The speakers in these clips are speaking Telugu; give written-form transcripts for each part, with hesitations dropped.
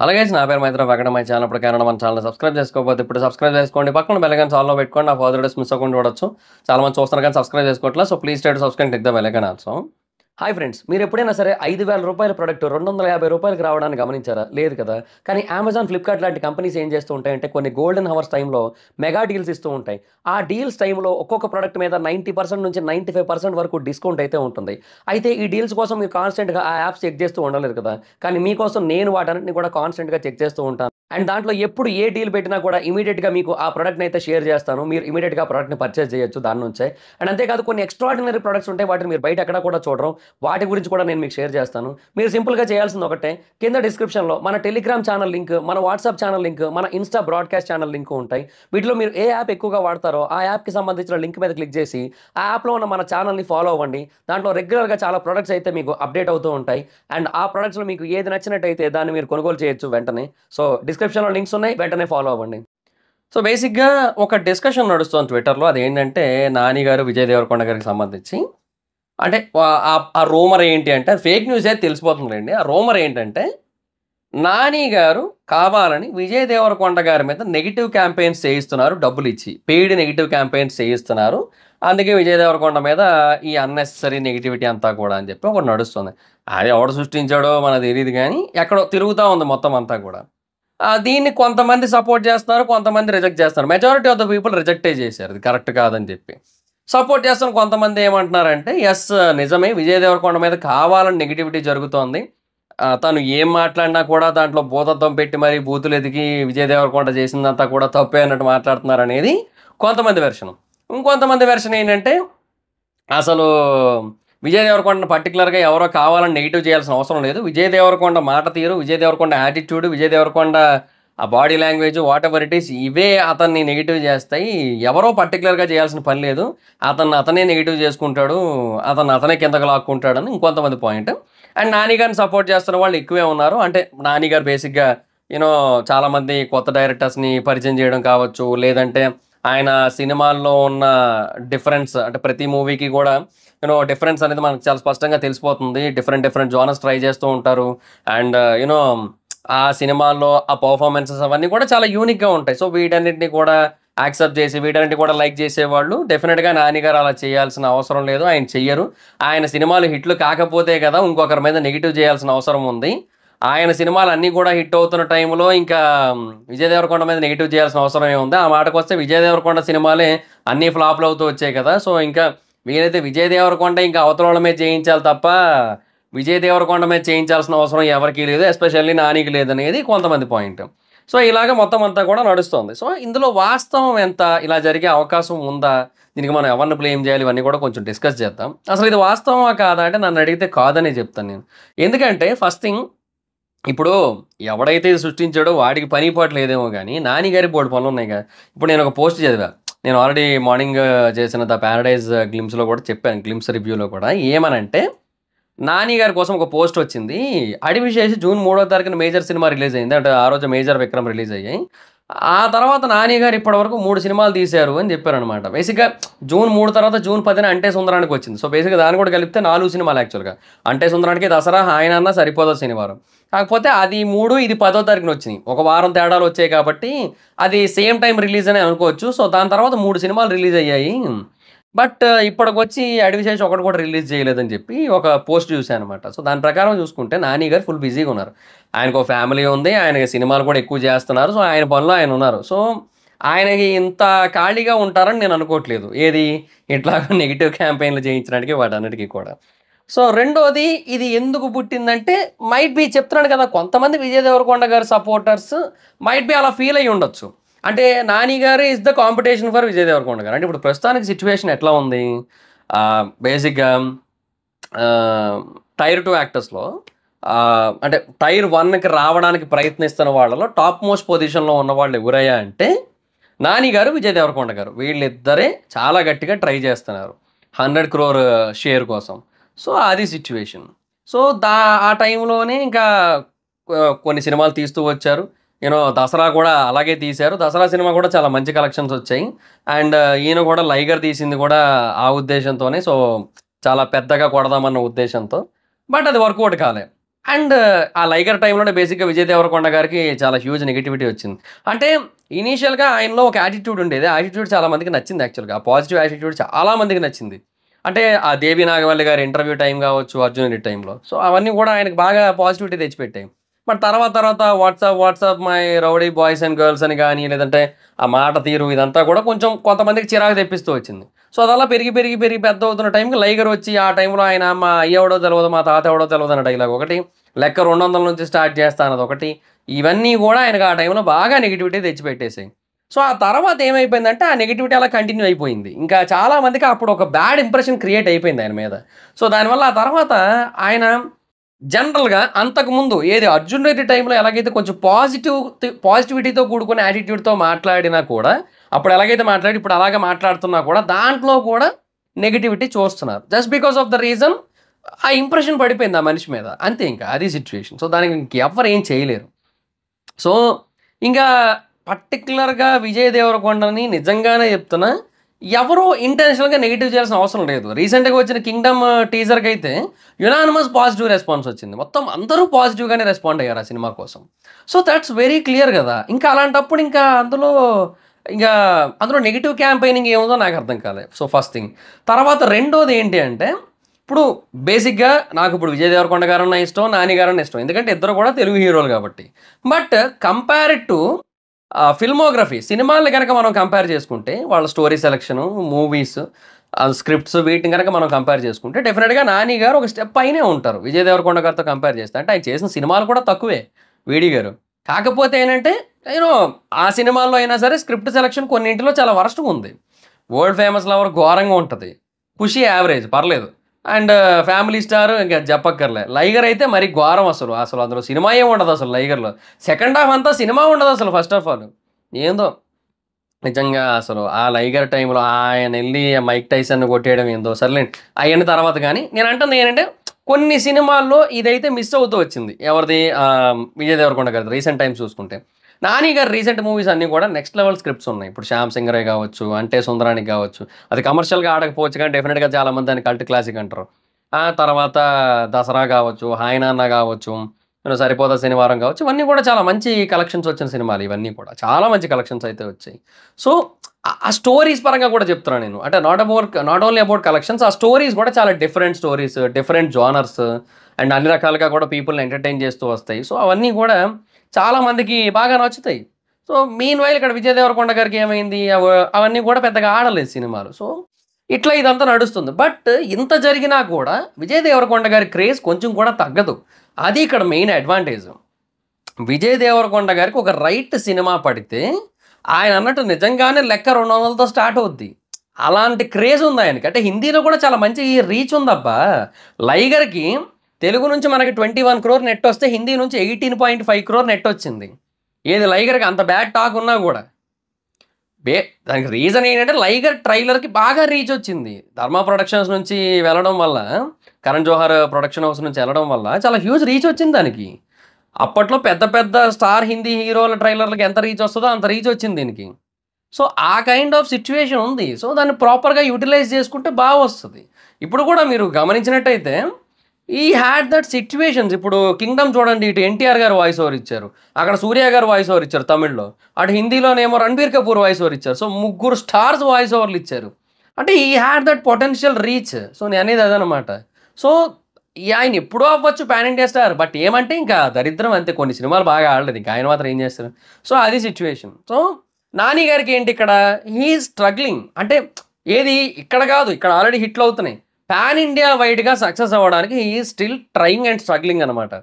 అలాగే నా పేరు మైత్ర వెంకట మై ఛానల్ ప్రకారం మన ఛానల్ సబ్స్క్రైబ్ చేసుకోకపోతే ఇప్పుడు సబ్స్క్రైబ్ చేసుకోండి. పక్కన బెల్ ఐకాన్ ఆల్లో పెట్టుకోండి. నా ఫర్దర్ వీడియోస్ మిస్ అవ్వకుండా చూడొచ్చు. చాలా మంది చూస్తున్నారు కానీ సబ్స్క్రైబ్ చేసుకోవట్లేదు. So please try to subscribe, click the bell icon also. Hi friends, మీరు ఎప్పుడైనా సరే రూ. 5,000 ప్రొడక్ట్ రూ. 250కి రావడానికి గమనించారా? లేదు కదా. కానీ అమెజాన్, ఫ్లిప్కార్ట్ లాంటి కంపెనీస్ ఏం చేస్తూ ఉంటాయంటే కొన్ని గోల్డెన్ హవర్స్ టైంలో మెగా డీల్స్ ఇస్తూ ఉంటాయి. ఆ డీల్స్ టైంలో ఒక్కొక్క ప్రొడక్ట్ మీద 90% నుంచి 95% వరకు డిస్కౌంట్ అయితే ఉంటుంది. అయితే ఈ డీల్స్ కోసం మీరు కాన్స్టెంట్గా ఆ యాప్స్ చెక్ చేస్తూ ఉండలేదు కదా. కానీ మీకోసం నేను వాటన్నిటిని కూడా కాన్స్టెంట్గా చెక్ చేస్తూ ఉంటాను. అండ్ దాంట్లో ఎప్పుడు ఏ డీల్ పెట్టినా కూడా ఇమీడియట్గా మీకు ఆ ప్రొడక్ట్ని అయితే షేర్ చేస్తాను. మీరు ఇమీడియట్గా ఆ ప్రొడక్ట్ని పర్చేస్ చేయొచ్చు దాని నుంచే. అండ్ అంతేకాదు కొన్ని ఎక్స్ట్రాడినరీ ప్రొడక్ట్స్ ఉంటాయి, వాటిని మీరు బయట ఎక్కడ కూడా చూడరు. వాటి గురించి కూడా నేను మీకు షేర్ చేస్తాను. మీరు సింపుల్గా చేయాల్సింది ఒకటే, కింద డిస్క్రిప్షన్లో మన టెలిగ్రామ్ ఛానల్ లింక్, మన వాట్సాప్ ఛానల్ లింక్, మన ఇన్స్టా బ్రాడ్కాస్ట్ ఛానల్ లింక్ ఉంటాయి. వీటిలో మీరు ఏ యాప్ ఎక్కువగా వాడతారో ఆ యాప్కి సంబంధించిన లింక్ మీద క్లిక్ చేసి ఆ యాప్లో ఉన్న మన ఛానల్ని ఫాలో అవ్వండి. దాంట్లో రెగ్యులర్గా చాలా ప్రొడక్ట్స్ అయితే మీకు అప్డేట్ అవుతూ ఉంటాయి. అండ్ ఆ ప్రొడక్ట్స్లో మీకు ఏది నచ్చినట్టయితే దాన్ని మీరు కొనుగోలు చేయొచ్చు వెంటనే. సో డిస్క్రిప్షన్లో లింక్స్ ఉన్నాయి, వెంటనే ఫాలో అవ్వండి. సో బేసిక్గా ఒక డిస్కషన్ నడుస్తుంది ట్విట్టర్లో. అదేంటంటే నాని గారు, విజయ్ దేవరకొండ గారికి సంబంధించి. అంటే ఆ రూమర్ ఏంటి అంటే, అది ఫేక్ న్యూస్ అయితే తెలిసిపోతుందిలేండి. ఆ రూమర్ ఏంటంటే నాని గారు కావాలని విజయ్ దేవరకొండ గారి మీద నెగిటివ్ క్యాంపెయిన్స్ చేయిస్తున్నారు, డబ్బులు ఇచ్చి పెయిడ్ నెగిటివ్ క్యాంపెయిన్స్ చేయిస్తున్నారు. అందుకే విజయ్ దేవరకొండ మీద ఈ అన్నెసరీ నెగిటివిటీ అంతా కూడా అని చెప్పి ఒకటి నడుస్తుంది. అది ఎవడు సృష్టించాడో మనకు తెలియదు, కానీ ఎక్కడో తిరుగుతూ ఉంది మొత్తం అంతా కూడా. దీన్ని కొంతమంది సపోర్ట్ చేస్తున్నారు, కొంతమంది రిజెక్ట్ చేస్తున్నారు. మెజారిటీ ఆఫ్ ద పీపుల్ రిజెక్టే చేశారు, ఇది కరెక్ట్ కాదని చెప్పి. సపోర్ట్ చేస్తున్న కొంతమంది ఏమంటున్నారంటే, ఎస్ నిజమే, విజయ్ దేవరకొండ మీద కావాలని నెగిటివిటీ జరుగుతోంది. తను ఏం మాట్లాడినా కూడా దాంట్లో భూతత్వం పెట్టి మరీ బూతులు ఎదిగి విజయ్ దేవరకొండ చేసిందంతా కూడా తప్పే అన్నట్టు మాట్లాడుతున్నారు అనేది కొంతమంది వెర్షన్. ఇంకొంతమంది వెర్షన్ ఏంటంటే, అసలు విజయ్ దేవరకొండను పర్టికులర్గా ఎవరో కావాలని నెగిటివ్ చేయాల్సిన అవసరం లేదు. విజయ్ దేవరకొండ మాట తీరు, విజయ్ దేవరకొండ యాటిట్యూడ్, విజయ్ దేవరకొండ ఆ body language, what ever it is, ఇవే అతన్ని నెగిటివ్ చేస్తాయి. ఎవరో పర్టికులర్గా చేయాల్సిన పని లేదు. అతనే నెగిటివ్ చేసుకుంటాడు, అతనే కిందకు లాక్కుంటాడని ఇంకొంతమంది పాయింట్. అండ్ నాని గారిని సపోర్ట్ చేస్తున్న వాళ్ళు ఎక్కువే ఉన్నారు. అంటే నాని గారు బేసిక్గా చాలామంది కొత్త డైరెక్టర్స్ని పరిచయం చేయడం కావచ్చు, లేదంటే ఆయన సినిమాల్లో ఉన్న డిఫరెన్స్, అంటే ప్రతి మూవీకి కూడా డిఫరెన్స్ అనేది మనకు చాలా స్పష్టంగా తెలిసిపోతుంది. డిఫరెంట్ జోనర్స్ ట్రై చేస్తూ ఉంటారు. అండ్ ఆ సినిమాల్లో ఆ పర్ఫార్మెన్సెస్ అవన్నీ కూడా చాలా యూనిక్గా ఉంటాయి. సో వీటన్నిటిని కూడా యాక్సెప్ట్ చేసి, వీటన్నిటిని కూడా లైక్ చేసేవాళ్ళు డెఫినెట్గా నాని గారు అలా చేయాల్సిన అవసరం లేదు, ఆయన చెయ్యరు. ఆయన సినిమాలు హిట్లు కాకపోతే కదా ఇంకొకరి మీద నెగిటివ్ చేయాల్సిన అవసరం ఉంది. ఆయన సినిమాలు అన్నీ కూడా హిట్ అవుతున్న టైంలో ఇంకా విజయ్ దేవరకొండ మీద నెగిటివ్ చేయాల్సిన అవసరం ఏముంది? ఆ మాటకు వస్తే విజయ్ దేవరకొండ సినిమాలే అన్నీ ఫ్లాప్లు అవుతూ వచ్చాయి కదా. సో ఇంకా వీలైతే విజయ్ దేవరకొండ ఇంకా అవతల మీద చేయించాలి తప్ప విజయ్ దేవరకొండ మీద చేయించాల్సిన అవసరం ఎవరికీ లేదు, ఎస్పెషల్లీ నానికి లేదనేది కొంతమంది పాయింట్. సో ఇలాగ మొత్తం అంతా కూడా నడుస్తుంది. సో ఇందులో వాస్తవం ఎంత, ఇలా జరిగే అవకాశం ఉందా, దీనికి మనం ఎవరిని బ్లేమ్ చేయాలి, ఇవన్నీ కూడా కొంచెం డిస్కస్ చేద్దాం. అసలు ఇది వాస్తవమా కాదా అంటే నన్ను అడిగితే కాదనే చెప్తాను నేను. ఎందుకంటే ఫస్ట్ థింగ్, ఇప్పుడు ఎవడైతే ఇది సృష్టించాడో వాడికి పని పాటు లేదేమో కానీ నాని గారి బోర్డు పనులు ఉన్నాయి కదా. ఇప్పుడు నేను ఒక పోస్ట్ చదివా, నేను ఆల్రెడీ మార్నింగ్ చేసిన ద ప్యారడైజ్ గ్లిమ్స్లో కూడా చెప్పాను, గ్లిమ్స్ రివ్యూలో కూడా. ఏమనంటే నాని గారి కోసం ఒక పోస్ట్ వచ్చింది. అడివిశేషి జూన్ 3వ తారీఖున మేజర్ సినిమా రిలీజ్ అయింది, అంటే ఆ రోజు మేజర్ విక్రమ్ రిలీజ్ అయ్యాయి. ఆ తర్వాత నాని గారు ఇప్పటివరకు 3 సినిమాలు తీశారు అని చెప్పారనమాట. బేసిక్గా జూన్ 3 తర్వాత జూన్ 10న అంటే సుందరానికి వచ్చింది. సో బేసిక్గా దాన్ని కూడా కలిపితే 4 సినిమాలు యాక్చువల్గా. అంటే సుందరానికి దసరా, ఆయన అన్న సరిపోదు శనివారం. కాకపోతే అది 3, ఇది 10వ తారీఖున వచ్చినాయి. ఒక వారం తేడాలు వచ్చాయి కాబట్టి అది సేమ్ టైం రిలీజ్ అని అనుకోవచ్చు. సో దాని తర్వాత 3 సినిమాలు రిలీజ్ అయ్యాయి. బట్ ఇప్పటికొచ్చి అడివిశేష్ ఒకటి కూడా రిలీజ్ చేయలేదని చెప్పి ఒక పోస్ట్ చూశాను అనమాట. సో దాని ప్రకారం చూసుకుంటే నాని గారు ఫుల్ బిజీగా ఉన్నారు. ఆయనకు ఒక ఫ్యామిలీ ఉంది, ఆయన సినిమాలు కూడా ఎక్కువ చేస్తున్నారు. సో ఆయన పనిలో ఆయన ఉన్నారు. సో ఆయనకి ఇంత ఖాళీగా ఉంటారని నేను అనుకోవట్లేదు, ఏది ఇట్లా నెగిటివ్ క్యాంపెయిన్లు చేయించడానికి వాటన్నిటికీ కూడా. సో రెండోది, ఇది ఎందుకు పుట్టిందంటే మైట్ బి చెప్తున్నాడు కదా, కొంతమంది విజయ్ దేవరకొండ గారి సపోర్టర్స్ మైట్ బి అలా ఫీల్ అయ్యి ఉండొచ్చు. అంటే నాని గారు is the competition for Vijay Deverakonda గారు. అంటే ఇప్పుడు ప్రస్తుతానికి సిచ్యువేషన్ ఎట్లా ఉంది, బేసిక్గా టైర్ 2 యాక్టర్స్లో, అంటే టైర్ 1కి రావడానికి ప్రయత్నిస్తున్న వాళ్ళలో టాప్ మోస్ట్ పొజిషన్లో ఉన్న వాళ్ళు ఎవరయ్యా అంటే నాని గారు, విజయ్ దేవరకొండ గారు. వీళ్ళిద్దరే చాలా గట్టిగా ట్రై చేస్తున్నారు 100 crore షేర్ కోసం. సో అది సిచ్యువేషన్. సో ఆ టైంలోనే ఇంకా కొన్ని సినిమాలు తీస్తూ వచ్చారు. దసరా కూడా అలాగే తీశారు. దసరా సినిమా కూడా చాలా మంచి కలెక్షన్స్ వచ్చాయి. అండ్ ఈయన కూడా లైగర్ తీసింది కూడా ఆ ఉద్దేశంతోనే. సో చాలా పెద్దగా కొడదామన్న ఉద్దేశంతో. బట్ అది వర్కౌట్ కాలే. అండ్ ఆ 'లైగర్' టైంలోనే బేసిక్‌గా విజయ్ దేవరకొండ గారికి చాలా హ్యూజ్ నెగటివిటీ వచ్చింది. అంటే ఇనీషియల్‌గా ఆయనలో ఒక యాటిట్యూడ్ ఉండేది. ఆ యాటిట్యూడ్ చాలా మందికి నచ్చింది యాక్చువల్‌గా. ఆ పాజిటివ్ యాటిట్యూడ్ చాలా మందికి నచ్చింది. అంటే ఆ 'దేవి నాగవల్లి' గారి ఇంటర్వ్యూ టైం కావచ్చు, 'అర్జున్ రెడ్డి' టైంలో. సో, అవన్నీ కూడా ఆయనకి బాగా పాజిటివిటీ తెచ్చిపెట్టాయి. బట్ తర్వాత తర్వాత WhatsApp my rowdy boys and girls అని గాని, లేదంటే ఆ మాట తీరు ఇదంతా కూడా కొంచెం కొంతమందికి చిరాకు తెప్పిస్తూ వచ్చింది. సో, అదలా పెరిగి పెద్దవుతున్న టైంకి 'లైగర్' వచ్చి ఆ టైంలో ఆయన మా అయ్యెవడో తెలవదు, మా తాత ఎవడో తెలవదు అన్న డైలాగ్ ఒకటి. లెక్క 200 నుంచి స్టార్ట్ చేస్తా అన్నదొకటి. ఇవన్నీ గూడా ఆయనకు ఆ టైంలో బాగా నెగటివిటీ తెచ్చిపెట్టేసాయి. సో, ఆ తర్వాత ఏమైపోయిందంటే, ఆ నెగటివిటీ అలా కంటిన్యూ అయిపోయింది. ఇంకా చాలా మందికి అప్పుడు ఒక బ్యాడ్ ఇంప్రెషన్ క్రియేట్ అయిపోయింది ఆయన మీద. సో, దానివల్ల ఆ తర్వాత ఆయన జనరల్‌గా అంతకుముందు ఏది 'అర్జున్ రెడ్డి' టైంలో ఎలాగైతే కొంచెం పాజిటివిటీతో కూడుకున్న యాటిట్యూడ్‌తో మాట్లాడినా కూడా, అప్పుడు ఎలాగైతే మాట్లాడి ఇప్పుడు అలాగే మాట్లాడుతున్నా కూడా, దాంట్లో కూడా నెగటివిటీ చూస్తున్నారు. Just because of the reason ఆ ఇంప్రెషన్ పడిపోయింది ఆ మనిషి మీద. అంతే ఇంకా అది సిట్యుయేషన్. సో, దానికి ఇంకెవ్వరు ఏం చేయలేరు. సో, ఇంకా పర్టిక్యులర్‌గా విజయ్ దేవరకొండని నిజంగానే చెప్తున్నా, ఎవరు ఇంటెన్షనల్‌గా నెగెటివ్ చేయాల్సిన అవసరం లేదు. రీసెంట్‌గా వచ్చిన 'కింగ్డమ్' టీజర్‌కైతే యునానిమస్ పాజిటివ్ రెస్పాన్స్ వచ్చింది. మొత్తం అందరూ పాజిటివ్‌గానే రెస్పాండ్ అయ్యారు ఆ సినిమా కోసం. సో, థాట్స్ వెరీ క్లియర్ గదా! ఇంకా అలాంటప్పుడు ఇంకా ఇంకా అందులో నెగెటివ్ క్యాంపెయినింగ్ ఏముందో నాకు అర్థం కాలేదు. So, first thing. తర్వాత రెండోది ఏంటి అంటే, ఇప్పుడు బేసిక్‌గా నాకిప్పుడు విజయ్ దేవరకొండ గారన్నా ఇష్టం, నాని గారన్నా ఇష్టం. ఎందుకంటే ఇద్దరు కూడా తెలుగు హీరోలు కాబట్టి. బట్ కంపేర్డ్ టు ఫిల్మోగ్రఫీ సినిమాల్ని గనక మనం కంపేర్ చేసుకుంటే, వాళ్ళ స్టోరీ సెలక్షను, మూవీస్, స్క్రిప్ట్స్ వీటిని గనక మనం కంపేర్ చేసుకుంటే డెఫినిట్‌గా 'నాని' గారు ఒక స్టెప్ పైనే ఉంటారు. విజయ్ దేవరకొండ గారితో కంపేర్ చేస్తే. అంటే ఆయన చేసిన సినిమాలు కూడా తక్కువే 'వీడి' గారు. కాకపోతే ఏంటంటే, యూనో ఆ సినిమాల్లో అయినా సరే స్క్రిప్ట్ సెలక్షన్ కొన్నింటిలో చాలా వరస్ట్‌గా ఉంది. 'వరల్డ్ ఫేమస్ లవర్' ఘోరంగా ఉంటది. 'ఖుషి' యావరేజ్ పర్లేదు. అండ్ 'ఫ్యామిలీ స్టార్' ఇంక చెప్పక్కర్లే. 'లైగర్' అయితే మరి ఘోరం అసలు. అసలు అందులో సినిమా ఏమి ఉండదసలు 'లైగర్‌లో'. సెకండ్ హాఫ్ అంతా సినిమా ఉండదసలు ఫస్ట్ ఆఫ్ ఆల్. ఏందో నిజంగా అసలు ఆ 'లైగర్' టైంలో ఆయనెళ్లి 'మైక్ టైసన్‌ని' కొట్టేయడం ఏందో సర్లేండి. అయన్నీ తర్వాత గాని, నేనంటుంది ఏంటంటే కొన్ని సినిమాల్లో ఇదైతే మిస్ అవుతూ వచ్చింది. ఎవరిది 'విజయ్ దేవరకొండ' గారిది రీసెంట్ టైమ్స్ చూసుకుంటే. 'నాని' గారి రీసెంట్ మూవీస్ అన్నీ కూడా నెక్స్ట్ లెవెల్ స్క్రిప్ట్స్ ఉన్నాయి. ఇప్పుడు 'శ్యామ్ సింగరయ్య' గావచ్చు, 'అంటే సుందరానికి' గావచ్చు. అది కమర్షియల్‌గా ఆడకపోవచ్చు కానీ డెఫినిట్‌గా చాలా మంది దాన్ని కల్ట్ క్లాసిక్ అంటారు. ఆ తర్వాత 'దసరా' గావచ్చు, 'హాయ్ నాన్న' గావచ్చు, 'సరిపోదా శనివారం' గావచ్చు. ఇవన్నీ కూడా చాలా మంచి కలెక్షన్స్ వచ్చిన సినిమాలు ఇవన్నీ కూడా. చాలా మంచి కలెక్షన్స్ అయితే వచ్చాయి. సో, ఆ స్టోరీస్ పరంగా కూడా చెప్తున్నా నేను. అంటే నాట్ ఓన్లీ అబౌట్ కలెక్షన్స్. ఆ స్టోరీస్ కూడా చాలా different stories, different genres and అన్ని రకాలుగా కూడా పీపుల్‌ని ఎంటర్‌టైన్ చేస్తూ వస్తాయి. సో, అవన్నీ కూడా చాలా మందికి బాగా నచ్చుతాయి. సో, మీన్‌వైల్ ఇక్కడ విజయ్ దేవరకొండ గారికి ఏమైంది? అవన్నీ కూడా పెద్దగా ఆడలేదు సినిమాలు. సో, ఇట్లా ఇదంతా నడుస్తుంది. బట్ ఇంత జరిగినా కూడా విజయ్ దేవరకొండ గారి క్రేజ్ కొంచెం కూడా తగ్గదు. అది ఇక్కడ మెయిన్ అడ్వాంటేజ్. విజయ్ దేవరకొండ గారికి ఒక రైట్ సినిమా పడితే, ఆయన అన్నట్టు నిజంగానే లెక్క 200తో స్టార్ట్ అవుద్ది. అలాంటి క్రేజ్ ఉంది ఆయనకి. అంటే హిందీలో కూడా చాలా మంచి రీచ్ ఉందబ్బా! 'లైగర్‌కి' తెలుగు నుంచి మనకి 21 క్రోర్ నెట్ వస్తే, హిందీ నుంచి 18.5 క్రోర్ నెట్ వచ్చింది. ఏది 'లైగర్‌కి' అంత బ్యాడ్ టాక్ ఉన్నా గూడా. బే దానికి రీజన్ ఏంటంటే 'లైగర్' ట్రైలర్‌కి బాగా రీచ్ వచ్చింది. 'ధర్మ ప్రొడక్షన్స్' నుంచి వెళ్ళడం వల్ల, కరణ్ జోహార్ ప్రొడక్షన్ హౌస్ నుంచి వెళ్ళడం వల్ల చాలా హ్యూజ్ రీచ్ వచ్చింది దానికి. అప్పట్లో పెద్ద పెద్ద స్టార్ హిందీ హీరోల ట్రైలర్‌లకి ఎంత రీచ్ వస్తదో అంత రీచ్ వచ్చింది దీనికి. సో, ఆ కైండ్ ఆఫ్ సిట్యుయేషన్ ఉంది. సో, దాన్ని ప్రాపర్‌గా యుటిలైజ్ చేసుకుంటే బా వస్తది. ఇప్పుడు కూడా మీరు గమనించినట్టయితే ఈ హ్యాడ్ దట్ సిట్యుయేషన్స్. ఇప్పుడు 'కింగ్డమ్' చూడండి, ఇటు 'ఎన్టీఆర్' గారు వాయిస్ ఓవర్ ఇచ్చారు. అక్కడ 'సూర్య' గారు వాయిస్ ఓవర్ ఇచ్చారు తమిళ్‌లో. అటు హిందీలోనేమో 'రణబీర్ కపూర్' వాయిస్ ఓవర్ ఇచ్చారు. సో, ముగ్గురు స్టార్స్ వాయిస్ ఓవర్‌లు ఇచ్చారు. అంటే ఈ had that potential reach. So, నేననేది అదనమాట. సో, ఆయన ఎప్పుడో అవ్వచ్చు పాన్ ఇండియా స్టార్. బట్ ఏమంటే ఇంకా దరిద్రం అంతే. కొన్ని సినిమాలు బాగా ఆడలేదు. ఇంక ఆయన మాత్రం ఏం చేస్తారు? సో, అది సిట్యుయేషన్. సో, 'నాని' గారికి ఏంటి ఇక్కడ? He is struggling. అంటే ఏది ఇక్కడ కాదు. ఇక్కడ ఆల్రెడీ హిట్లు అవుతున్నాయి. పాన్ ఇండియా వైడ్‌గా సక్సెస్ అవ్వడానికి he is still trying and struggling అనమాట.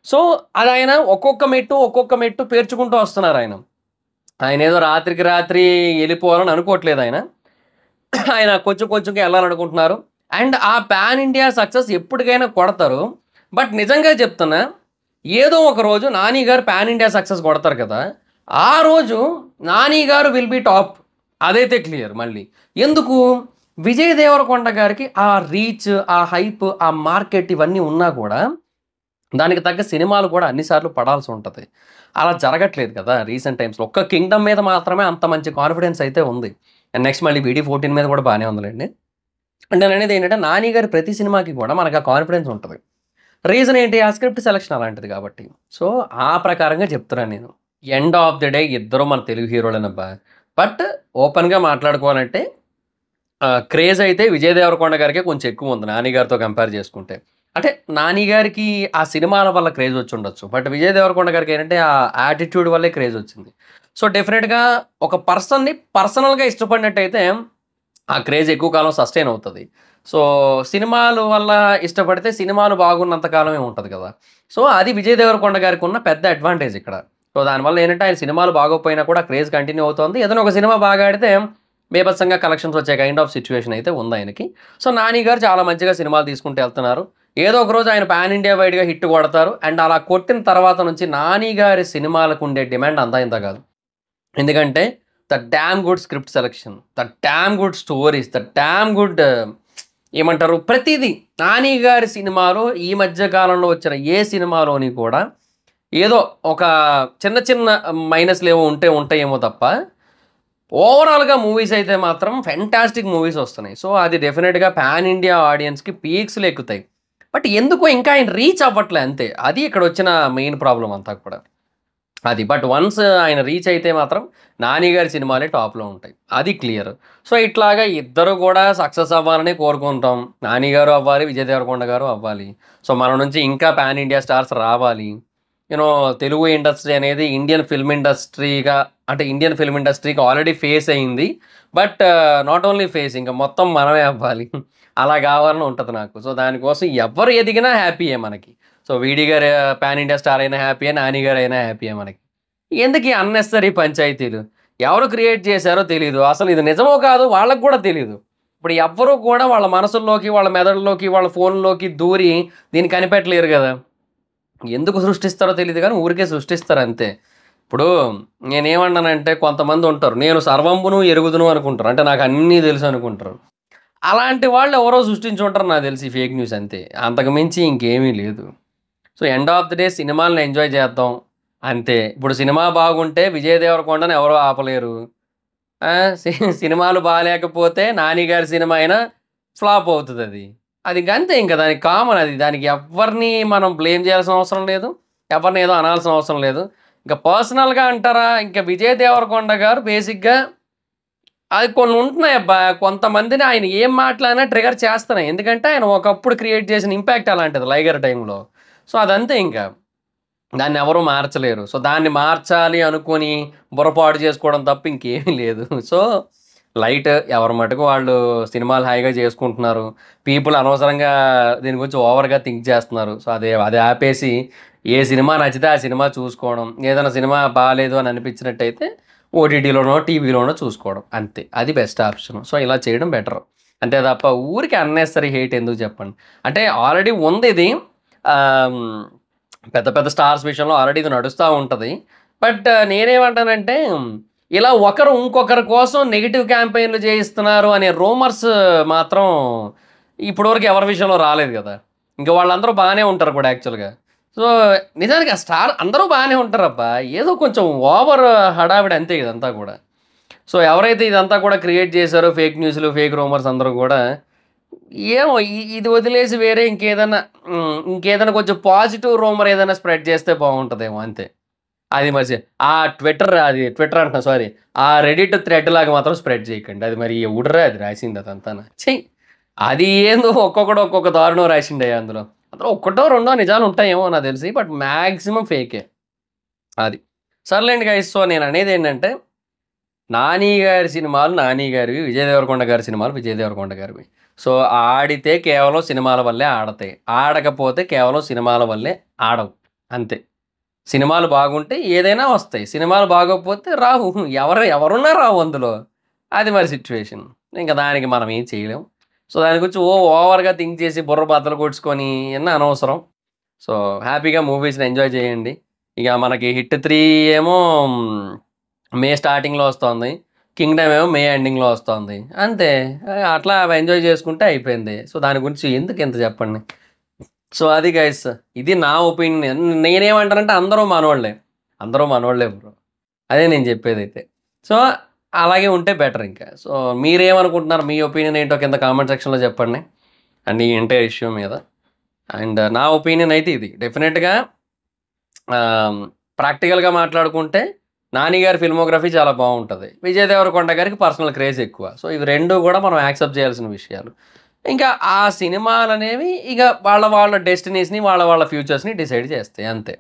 సో, అది ఆయన ఒక్కొక్క మెట్టు పేర్చుకుంటూ వస్తున్నారాయన. ఆయనేదో రాత్రికి రాత్రి ఎళ్ళిపోవాలని అనుకోవట్లేదు ఆయన. ఆయన కొంచెం కొంచెంగా ఎళ్ళాలనుకుంటున్నారు. అండ్ ఆ పాన్ ఇండియా సక్సెస్ ఎప్పటికైనా కొడతారు. బట్ నిజంగా చెప్తున్నా, ఏదో ఒక రోజు 'నాని' గారు పాన్ ఇండియా సక్సెస్ కొడతారు కదా! ఆ రోజు 'నాని' గారు విల్ బి టాప్. అదైతే క్లియర్ మళ్ళీ. ఎందుకు? విజయ్ దేవరకొండ గారికి ఆ రీచ్, ఆ హైప్, ఆ మార్కెట్ ఇవన్నీ ఉన్నా కూడా, దానికి తగ్గ సినిమాలు కూడా అన్ని సార్లు పడాల్సి ఉంటది. అలా జరగట్లేదు కదా! రీసెంట్ టైమ్స్‌లో. ఒక్క 'కింగ్డమ్' మీద మాత్రమే అంత మంచి కాన్ఫిడెన్స్ అయితే ఉంది. అండ్ నెక్స్ట్ మళ్ళీ 'వీడీ 14' మీద కూడా బానే ఉందిలెండి. అంటే నేననేది ఏంటంటే 'నాని' గారి ప్రతి సినిమాకి కూడా మనకు ఆ కాన్ఫిడెన్స్ ఉంటది. రీజన్ ఏంటి? ఆ స్క్రిప్ట్ సెలక్షన్ అలాంటిది కాబట్టి. సో, ఆ ప్రకారంగా చెప్తున్నాను నేను. ఎండ్ ఆఫ్ ది డే ఇద్దరు మన తెలుగు హీరోలేనబ్బా! బట్ ఓపెన్‌గా మాట్లాడుకోవాలంటే క్రేజ్ అయితే విజయ్ దేవరకొండ గారికే కొంచెం ఎక్కువుంది 'నాని' గారితో కంపేర్ చేసుకుంటే. అంటే 'నాని' గారికి ఆ సినిమాల వల్ల క్రేజ్ వచ్చుండొచ్చు. బట్ విజయ్ దేవరకొండ గారికి ఏంటంటే ఆ యాటిట్యూడ్ వల్లే క్రేజ్ వచ్చింది. సో, డెఫినిట్‌గా ఒక పర్సన్‌ని పర్సనల్‌గా ఇష్టపడినట్టయితే ఆ క్రేజ్ ఎక్కువ కాలం సస్టైన్ అవుతది. సో, సినిమాల వల్ల ఇష్టపడితే సినిమాలు బాగున్నంత కాలమే ఉంటది కదా! సో, అది విజయ్ దేవరకొండ గారికున్న పెద్ద అడ్వాంటేజ్ ఇక్కడ. సో, దానివల్ల ఏంటంటే ఆయన సినిమాలు బాగోకపోయినా కూడా క్రేజ్ కంటిన్యూ అవుతోంది. ఏదైనా ఒక సినిమా బాగా ఆడితే బీభత్సంగా కలెక్షన్స్ వచ్చే కైండ్ ఆఫ్ సిట్యుయేషన్ అయితే ఉందాయనకి. సో, 'నాని' గారు చాలా మంచిగా సినిమాలు తీసుకుంటూ ఎళ్తున్నారు. ఏదో ఒక రోజు ఆయన పాన్ ఇండియా వైడ్‌గా హిట్ కొడతారు. అండ్ అలా కొట్టిన తర్వాత నుంచి 'నాని' గారి సినిమాలకుండే డిమాండ్ అంతా ఇంతా కాదు. ఎందుకంటే the damn good script selection, the damn good stories, the damn good ఏమంటారు ప్రతీదీ. 'నాని' గారి సినిమాలో ఈ మధ్య కాలంలో వచ్చిన ఏ సినిమాలోని కూడా ఏదో ఒక చిన్న చిన్న మైనస్‌లేవో ఉంటాయేమో తప్ప ఓవరాల్‌గా మూవీస్ అయితే మాత్రం ఫెంటాస్టిక్ మూవీస్ వస్తున్నాయి. సో, అది డెఫినిట్‌గా పాన్ ఇండియా ఆడియన్స్‌కి పీక్స్‌లో ఎక్కుతాయి. బట్ ఎందుకో ఇంకా ఆయన రీచ్ అవ్వట్లే అంతే. అది ఇక్కడొచ్చిన మెయిన్ ప్రాబ్లమ్ అంతా కూడా. అది. బట్ వన్స్ ఆయన రీచ్ అయితే మాత్రం 'నాని' గారి సినిమాలే టాప్‌లో ఉంటాయి. అది క్లియర్. సో, ఇట్లాగా ఇద్దరు కూడా సక్సెస్ అవ్వాలని కోరుకుంటాం. 'నాని' గారు అవ్వాలి, విజయ్ దేవరకొండ గారు అవ్వాలి. సో, మన నుంచి ఇంకా పాన్ ఇండియా స్టార్స్ రావాలి. తెలుగు ఇండస్ట్రీ అనేది ఇండియన్ ఫిల్మ్ ఇండస్ట్రీగా అంటే ఇండియన్ ఫిల్మ్ ఇండస్ట్రీకి ఆల్రెడీ ఫేస్ అయింది. బట్ నాట్ ఓన్లీ ఫేస్ ఇంక మొత్తం మనమే అవ్వాలి. అలా కావాలని ఉంటది నాకు. సో, దానికోసం ఎవ్వరు ఎదిగినా హ్యాపీయే మనకి. సో, 'వీడీ' గారు పాన్ ఇండియా స్టార్ అయినా హ్యాపీయే, 'నాని' గారైనా హ్యాపీయే మనకి. ఎందుకు ఈ అన్నెసెసరీ పంచాయతీలు? ఎవరు క్రియేట్ చేశారో తెలీదు. అసలు ఇది నిజమో కాదో వాళ్ళకి కూడా తెలీదు. ఇప్పుడు ఎవ్వరు కూడా వాళ్ళ మనసుల్లోకి, వాళ్ళ మెదడుల్లోకి, వాళ్ళ ఫోన్‌లోకి దూరి దీన్ని కనిపెట్టలేరు గదా! ఎందుకు సృష్టిస్తారో తెలీదు గానీ ఊరికే సృష్టిస్తారంతే. ఇప్పుడు నేనేమన్నానంటే కొంతమందుంటారు. నేను సర్వంబును ఎరుగుదును అనుకుంటారు. అంటే నాకన్నీ తెలుసనుకుంటారు. అలాంటి వాళ్ళు ఎవరో సృష్టించుంటారు నాకు తెలిసి ఈ ఫేక్ న్యూస్ అంతే. అంతకు మించి ఇంకేమీ లేదు. So, end of the day సినిమాలని ఎంజాయ్ చేద్దాం. అంతే. ఇప్పుడు సినిమా బాగుంటే 'విజయ్ దేవరకొండని' ఎవరు ఆపలేరు. ఆ! సి సినిమాలు బాలేకపోతే 'నాని' గారి సినిమా అయినా ఫ్లాప్ అవుతదది. అది గంతే ఇంక దానికి కామన్ అది. దానికి ఎవ్వరిని మనం బ్లేమ్ చేయాల్సిన అవసరం లేదు. ఎవరిని ఏదో అనాల్సిన అవసరం లేదు. ఇంక పర్సనల్‌గా అంటారా? ఇంక 'విజయ్ దేవరకొండ' గారు బేసిక్‌గా అది కొన్ని ఉంటున్నాయబ్బా! కొంతమందిని ఆయన ఏం మాట్లాడినా ట్రిగ్గర్ చేస్తున్నాయి. ఎందుకంటే ఆయన ఒకప్పుడు క్రియేట్ చేసిన ఇంపాక్ట్ అలాంటిది 'లైగర్' టైంలో. సో, అదంతే ఇంక. దాన్నెవరు మార్చలేరు. సో, దాన్ని మార్చాలి అనుకోని బుర్రపాడు చేసుకోవడం తప్ప ఇంకేమీ లేదు. సో, లైట్ ఎవరి మటుకు వాళ్ళు సినిమాలు హాయిగా చేసుకుంటున్నారు. పీపుల్ అనవసరంగా దీని గురించి ఓవర్‌గా థింక్ చేస్తున్నారు. సో, అది ఆపేసి ఏ సినిమా నచ్చితే ఆ సినిమా చూసుకోవడం. ఏదైనా సినిమా బాలేదు అని అనిపించినట్టయితే ఓటీటీలోనో, టీవీలోనో చూసుకోవడం అంతే. అది బెస్ట్ ఆప్షన్. సో, ఇలా చేయడం బెటర్. అంతే తప్ప ఊరికే అన్నెసెసరీ హేట్ ఎందుకు చెప్పండి. అంటే ఆల్రెడీ ఉందిది. ఆహ్, హ్మ్. పెద్ద పెద్ద స్టార్స్ విషయంలో ఆల్రెడీ ఇది నడుస్తా ఉంటది. బట్ నేనేమంటానంటే, ఇలా ఒకరు ఇంకొకరి కోసం నెగెటివ్ క్యాంపెయిన్‌లు చేయిస్తున్నారు అనే రూమర్స్ మాత్రం ఇప్పటివరకు ఎవరి విషయంలో రాలేదు గదా! ఇంక వాళ్ళందరూ బానే ఉంటారు కూడా యాక్చువల్‌గా. సో, నిజానికి ఆ స్టార్ అందరూ బానే ఉంటారబ్బా! ఏదో కొంచెం ఓవర్ హడావిడి అంతే ఇదంతా కూడా. సో, ఎవరైతే ఇదంతా కూడా క్రియేట్ చేశారో ఫేక్ న్యూస్‌లు, ఫేక్ రూమర్స్ అందరూ గూడా ఏమో ఇది వదిలేసి వేరే ఇంకేదైనా కొంచెం పాజిటివ్ రూమర్ ఏదైనా స్ప్రెడ్ చేస్తే బావుంటదేమో అంతే. అది మరి ట్విట్టర్ అంటున్నా సారీ. ఆ రెడిట్ థ్రెడ్ లాగా మాత్రం స్ప్రెడ్ చేయకండి. అది మరి ఎవడురా అది రాసింది అదంతాన. ఛీ! అది ఏందో ఒక్కొక్కడు ఒక్కొక్క దారుణం రాసిండయ్య అందులో. అందులో ఒక్కటో రెండో నిజాలుంటాయేమో నాకు తెలిసి. బట్ మాక్సిమం ఫేకే. అది. సర్లేండి గైస్. సో, నేననేదేంటంటే 'నాని' గారి సినిమాలు 'నాని' గారివి. 'విజయ్ దేవరకొండ' గారి సినిమాలు 'విజయ్ దేవరకొండ' గారివి. సో, ఆడితే కేవలం సినిమాల వల్లే ఆడతాయి. ఆడకపోతే కేవలం సినిమాల వల్లే ఆడవు. అంతే. సినిమాలు బాగుంటే ఏదైనా వస్తాయి. సినిమాలు బాగోకపోతే రావు. ఎవరున్నా రావు అందులో. అది మరి సిట్యుయేషన్. ఇంక దానికి మనం ఏం చేయలేం. సో, దాని గురించి ఓవర్‌గా థింక్ చేసి బుర్ర బద్దలు కొట్టుకొని ఇయన్నీ అనవసరం. సో, హ్యాపీగా మూవీస్‌ని ఎంజాయ్ చేయండి. ఇక మనకి 'హిట్ 3' ఏమో మే స్టార్టింగ్‌లో వస్తోంది. 'కింగ్డమ్' ఏమో మే ఎండింగ్‌లో వస్తోంది. అంతే. అట్లా అవి ఎంజాయ్ చేసుకుంటే అయిపోయింది. సో, దాని గురించి ఎందుకింత చెప్పండి. సో, అది గైస్. ఇది నా ఒపీనియన్. నేనేమంటానంటే అందరూ మనోళ్ళే. అందరూ మనోళ్ళే బ్రో. అదే నేను చెప్పేదైతే. సో, అలాగే ఉంటే బెటర్ ఇంకా. సో, మీరేమనుకుంటున్నారు? మీ ఒపీనియన్ ఏంటో కింద కామెంట్ సెక్షన్‌లో చెప్పండి. అండ్ ఈ ఎంటైర్ ఇష్యూ మీద. అండ్ నా ఒపీనియన్ అయితే ఇది. డెఫినెట్‌గా ప్రాక్టికల్‌గా మాట్లాడుకుంటే 'నాని' గారి ఫిల్మోగ్రఫీ చాలా బావుంటది. 'విజయ్ దేవరకొండ' గారికి పర్సనల్ క్రేజ్ ఎక్కువ. సో, ఇవి 2 గూడా మనం యాక్సెప్ట్ చేయాల్సిన విషయాలు. ఇంకా ఆ సినిమాలనేవి ఇగ వాళ్ళ డెస్టినీస్‌ని, వాళ్ళ ఫ్యూచర్స్‌ని డిసైడ్ చేస్తాయి అంతే.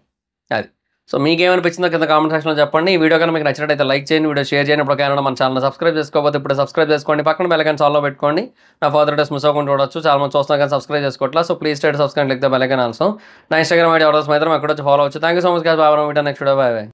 అది. సో, మీకేమనిపించిందో కింద కామెంట్ సెక్షన్‌లో చెప్పండి. ఈ వీడియో గనుక మీకు నచ్చినట్టయితే లైక్ చేయండి. వీడియో షేర్ చేయండి. ఇప్పటికైనా మన ఛానెల్‌ని సబ్స్క్రైబ్ చేసుకోకపోతే ఇప్పుడే సబ్స్క్రైబ్ చేసుకోండి. పక్కన బెల్ ఐకాన్ ఆల్‌లో పెట్టుకోండి. నా ఫర్దర్ వీడియోస్ మిస్ అవ్వకుండా చూడొచ్చు. చాలా మంది చూస్తున్నారు కానీ సబ్స్క్రైబ్ చేసుకోవట్లా. So, please try to subscribe, click the bell icon also. నా ఇన్‌స్టాగ్రామ్ ఐడీ ఆల్సో మాత్రం అక్కడొచ్చి ఫాలో అవ్వచ్చు. Thank you so much guys. Bye bye. Meet next video. Bye by.